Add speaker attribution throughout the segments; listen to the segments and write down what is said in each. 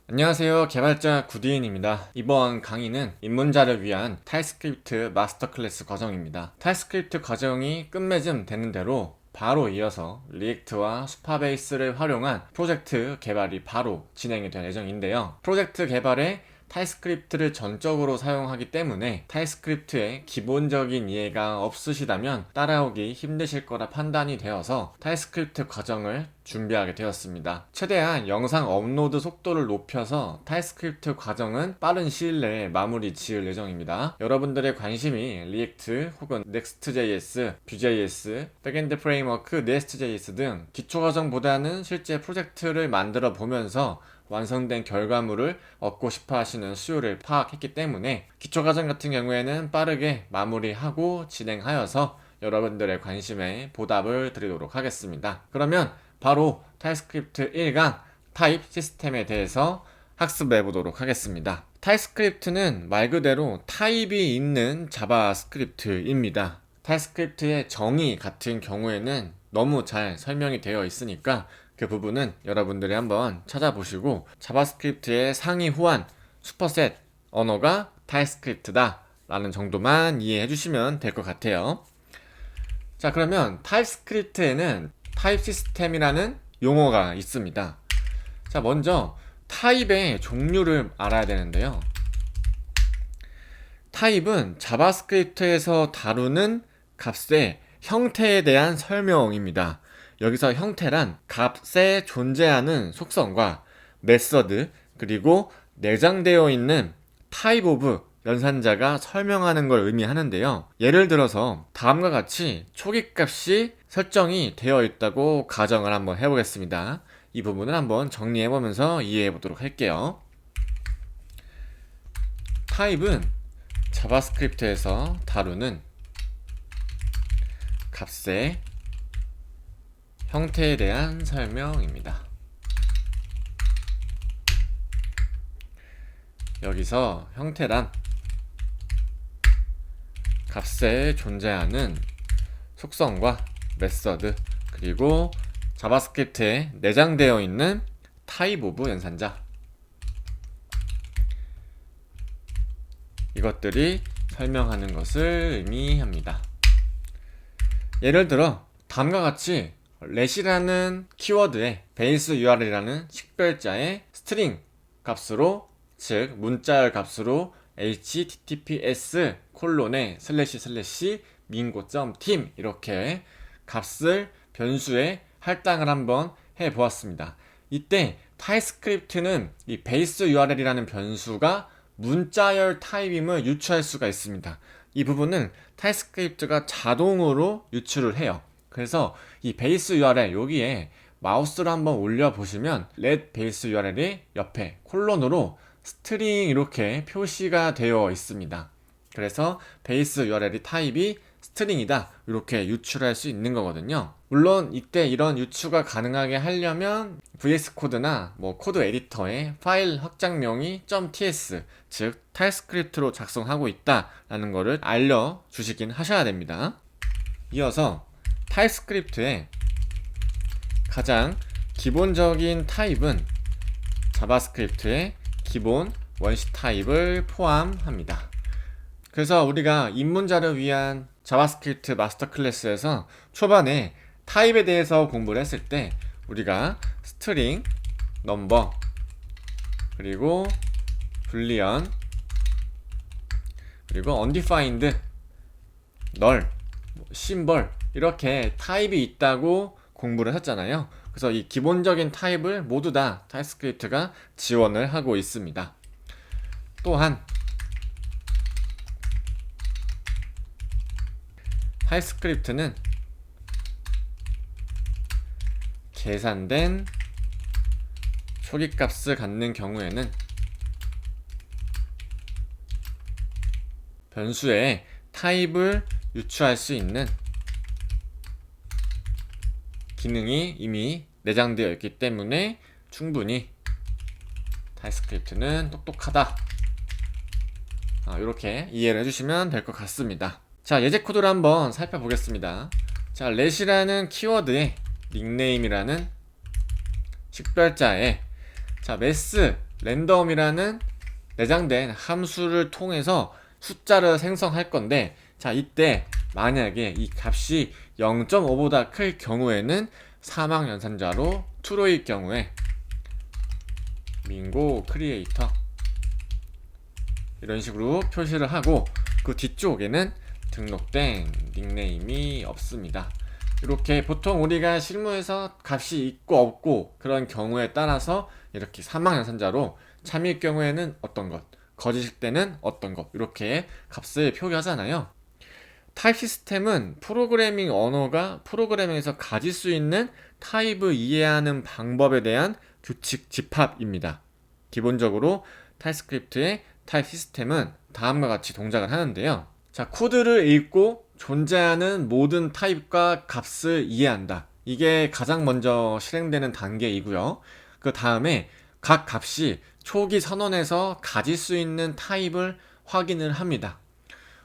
Speaker 1: 안녕하세요. 개발자 구디인입니다. 이번 강의는 입문자를 위한 타입스크립트 마스터 클래스 과정입니다. 타입스크립트 과정이 끝맺음 되는 대로 바로 이어서 리액트와 수파베이스를 활용한 프로젝트 개발이 바로 진행이 될 예정인데요. 프로젝트 개발에 타입스크립트를 전적으로 사용하기 때문에 타입스크립트의 기본적인 이해가 없으시다면 따라오기 힘드실 거라 판단이 되어서 타입스크립트 과정을 준비하게 되었습니다. 최대한 영상 업로드 속도를 높여서 타입스크립트 과정은 빠른 시일 내에 마무리 지을 예정입니다. 여러분들의 관심이 리액트 혹은 넥스트.js, Vue.js, 백엔드 프레임워크, 네스트.js 등 기초 과정보다는 실제 프로젝트를 만들어 보면서 완성된 결과물을 얻고 싶어 하시는 수요를 파악했기 때문에 기초 과정 같은 경우에는 빠르게 마무리하고 진행하여서 여러분들의 관심에 보답을 드리도록 하겠습니다. 그러면 바로 타입스크립트 1강 타입 시스템에 대해서 학습해 보도록 하겠습니다. 타입스크립트는 말 그대로 타입이 있는 자바스크립트입니다. 타입스크립트의 정의 같은 경우에는 너무 잘 설명이 되어 있으니까 그 부분은 여러분들이 한번 찾아보시고 자바스크립트의 상위 호환, 슈퍼셋 언어가 타입스크립트다 라는 정도만 이해해 주시면 될 것 같아요. 자, 그러면 타입스크립트에는 타입 시스템이라는 용어가 있습니다. 자, 먼저 타입의 종류를 알아야 되는데요. 타입은 자바스크립트에서 다루는 값의 형태에 대한 설명입니다. 여기서 형태란 값에 존재하는 속성과 메서드 그리고 내장되어 있는 타입 오브 연산자가 설명하는 걸 의미하는데요. 예를 들어서 다음과 같이 초기값이 설정이 되어 있다고 가정을 한번 해보겠습니다. 이 부분을 한번 정리해보면서 이해해보도록 할게요. 타입은 자바스크립트에서 다루는 값의 형태에 대한 설명입니다. 여기서 형태란 값에 존재하는 속성과 메서드 그리고 자바스크립트에 내장되어 있는 타입 오브 연산자, 이것들이 설명하는 것을 의미합니다. 예를 들어 다음과 같이 let이라는 키워드에 베이스 URL이라는 식별자의 스트링 값으로, 즉 문자열 값으로 https mingo.team 이렇게 값을 변수에 할당을 한번 해보았습니다. 이때 타입스크립트는 이 베이스 URL이라는 변수가 문자열 타입임을 유추할 수가 있습니다. 이 부분은 타입스크립트가 자동으로 유출을 해요. 그래서 이 베이스 URL 여기에 마우스를 한번 올려보시면 let 베이스 URL이 옆에 콜론으로 스트링 이렇게 표시가 되어 있습니다. 그래서 베이스 URL이 타입이 스트링이다 이렇게 유출할 수 있는 거거든요. 물론 이때 이런 유추가 가능하게 하려면 VS 코드나 코드 에디터에 파일 확장명이 .ts 즉 타입스크립트로 작성하고 있다라는 것을 알려주시긴 하셔야 됩니다. 이어서 타입스크립트의 가장 기본적인 타입은 자바스크립트의 기본 원시 타입을 포함합니다. 그래서 우리가 입문자를 위한 자바스크립트 마스터 클래스에서 초반에 타입에 대해서 공부를 했을 때 우리가 스트링, 넘버, 그리고 불리언, 그리고 undefined, null, 심벌 이렇게 타입이 있다고 공부를 했잖아요. 그래서 이 기본적인 타입을 모두 다 타입스크립트가 지원을 하고 있습니다. 또한 타입스크립트는 계산된 초기값을 갖는 경우에는 변수에 타입을 유추할 수 있는 기능이 이미 내장되어 있기 때문에 충분히 타입스크립트는 똑똑하다, 이렇게 이해를 해주시면 될 것 같습니다. 자, 예제 코드를 한번 살펴보겠습니다. 자, let이라는 키워드에 닉네임이라는 식별자에 자, mass 랜덤이라는 내장된 함수를 통해서 숫자를 생성할 건데, 자, 이때 만약에 이 값이 0.5보다 클 경우에는 사망 연산자로 true일 경우에 민고 크리에이터 이런 식으로 표시를 하고, 그 뒤쪽에는 등록된 닉네임이 없습니다. 이렇게 보통 우리가 실무에서 값이 있고 없고 그런 경우에 따라서 이렇게 사망 연산자로 참일 경우에는 어떤 것, 거짓일 때는 어떤 것, 이렇게 값을 표기하잖아요. 타입 시스템은 프로그래밍 언어가 프로그래밍에서 가질 수 있는 타입을 이해하는 방법에 대한 규칙 집합입니다. 기본적으로 타입스크립트의 타입 시스템은 다음과 같이 동작을 하는데요. 자, 코드를 읽고 존재하는 모든 타입과 값을 이해한다. 이게 가장 먼저 실행되는 단계이고요. 그 다음에 각 값이 초기 선언에서 가질 수 있는 타입을 확인을 합니다.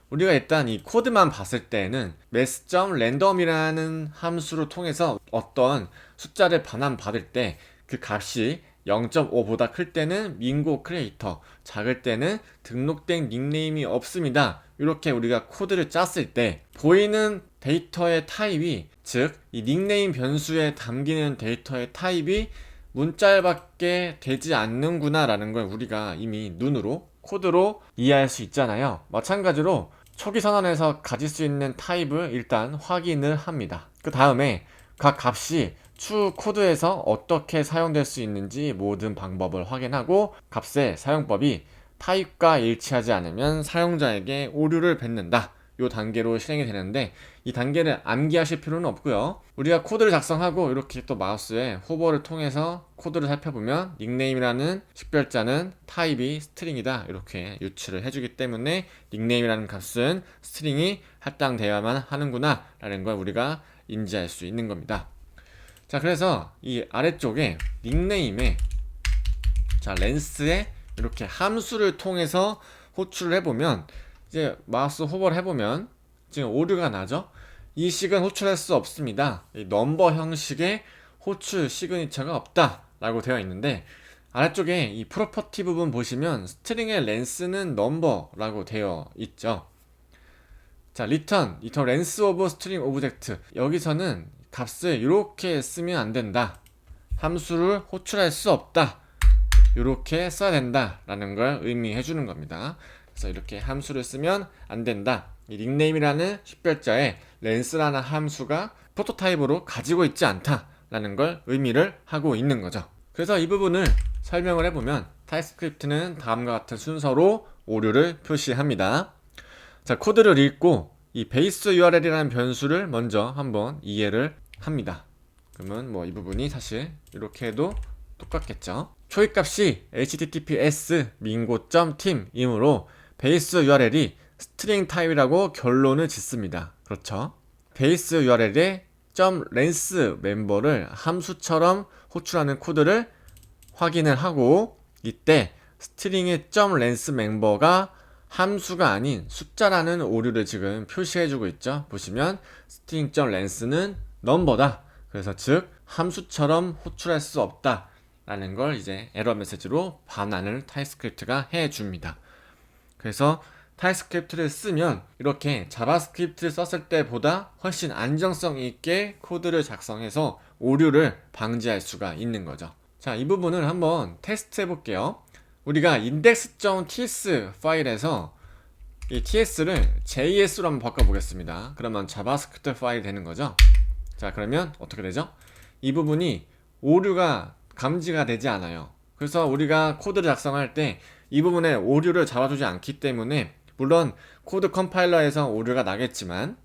Speaker 1: 우리가 일단 이 코드만 봤을 때는 mass.random이라는 함수를 통해서 어떤 숫자를 반환받을 때 그 값이 0.5보다 클 때는 민고 크리에이터, 작을 때는 등록된 닉네임이 없습니다. 이렇게 우리가 코드를 짰을 때 보이는 데이터의 타입이, 즉 이 닉네임 변수에 담기는 데이터의 타입이 문자열밖에 되지 않는구나 라는 걸 우리가 이미 눈으로, 코드로 이해할 수 있잖아요. 마찬가지로 초기 선언에서 가질 수 있는 타입을 일단 확인을 합니다. 그 다음에 각 값이 추후 코드에서 어떻게 사용될 수 있는지 모든 방법을 확인하고, 값의 사용법이 타입과 일치하지 않으면 사용자에게 오류를 뱉는다. 이 단계로 실행이 되는데, 이 단계를 암기하실 필요는 없고요. 우리가 코드를 작성하고 이렇게 또 마우스에 호버를 통해서 코드를 살펴보면 닉네임이라는 식별자는 타입이 스트링이다, 이렇게 유추를 해주기 때문에 닉네임이라는 값은 스트링이 할당되어야만 하는구나 라는 걸 우리가 인지할 수 있는 겁니다. 자, 그래서 이 아래쪽에 닉네임에 자, 렌스에 이렇게 함수를 통해서 호출을 해보면, 이제 마우스 호버를 해보면 지금 오류가 나죠. 이 식은 호출할 수 없습니다. 이 넘버 형식의 호출 시그니처가 없다 라고 되어 있는데, 아래쪽에 이 프로퍼티 부분 보시면 스트링의 렌스는 넘버라고 되어 있죠. 자, return length of string object, 여기서는 값을 이렇게 쓰면 안 된다, 함수를 호출할 수 없다, 이렇게 써야 된다 라는 걸 의미해 주는 겁니다. 그래서 이렇게 함수를 쓰면 안 된다. 이 닉네임이라는 식별자에 렌스라는 함수가 프로토타입으로 가지고 있지 않다 라는 걸 의미를 하고 있는 거죠. 그래서 이 부분을 설명을 해보면 타입스크립트는 다음과 같은 순서로 오류를 표시합니다. 자, 코드를 읽고 이 베이스 URL이라는 변수를 먼저 한번 이해를 합니다. 그러면 뭐 이 부분이 사실 이렇게 해도 똑같겠죠. 초입값이 https mingo.team이므로 베이스 URL이 스트링 타입이라고 결론을 짓습니다. 그렇죠. 베이스 URL에 .length 멤버를 함수처럼 호출하는 코드를 확인을 하고, 이때 스트링의 .length 멤버가 함수가 아닌 숫자라는 오류를 지금 표시해주고 있죠. 보시면 string.length는 넘버다. 그래서 즉 함수처럼 호출할 수 없다 라는 걸 이제 에러 메시지로 반환을 타입스크립트가 해줍니다. 그래서 타입스크립트를 쓰면 이렇게 자바스크립트를 썼을 때보다 훨씬 안정성 있게 코드를 작성해서 오류를 방지할 수가 있는 거죠. 자, 이 부분을 한번 테스트 해볼게요. 우리가 index.ts 파일에서 이 ts를 JS로 한번 바꿔보겠습니다. 그러면 자바스크립트 파일이 되는 거죠. 자, 그러면 어떻게 되죠? 이 부분이 오류가 감지가 되지 않아요. 그래서 우리가 코드를 작성할 때 이 부분에 오류를 잡아주지 않기 때문에, 물론 코드 컴파일러에서 오류가 나겠지만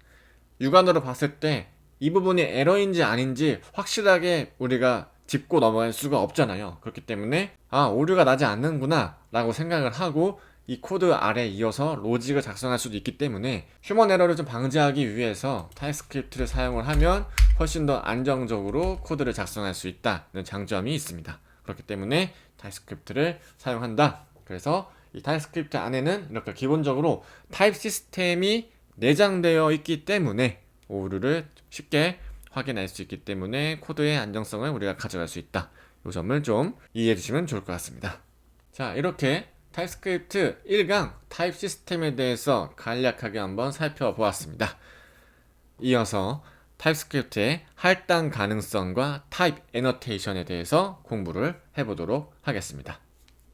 Speaker 1: 육안으로 봤을 때 이 부분이 에러인지 아닌지 확실하게 우리가 짚고 넘어갈 수가 없잖아요. 그렇기 때문에 오류가 나지 않는구나 라고 생각을 하고 이 코드 아래 이어서 로직을 작성할 수도 있기 때문에 휴먼 에러를 좀 방지하기 위해서 타입스크립트를 사용을 하면 훨씬 더 안정적으로 코드를 작성할 수 있다는 장점이 있습니다. 그렇기 때문에 타입스크립트를 사용한다. 그래서 이 타입스크립트 안에는 이렇게 기본적으로 타입 시스템이 내장되어 있기 때문에 오류를 쉽게 확인할 수 있기 때문에 코드의 안정성을 우리가 가져갈 수 있다. 이 점을 좀 이해해 주시면 좋을 것 같습니다. 자, 이렇게 타입스크립트 1강 타입 시스템에 대해서 간략하게 한번 살펴보았습니다. 이어서 타입스크립트의 할당 가능성과 타입 애너테이션에 대해서 공부를 해보도록 하겠습니다.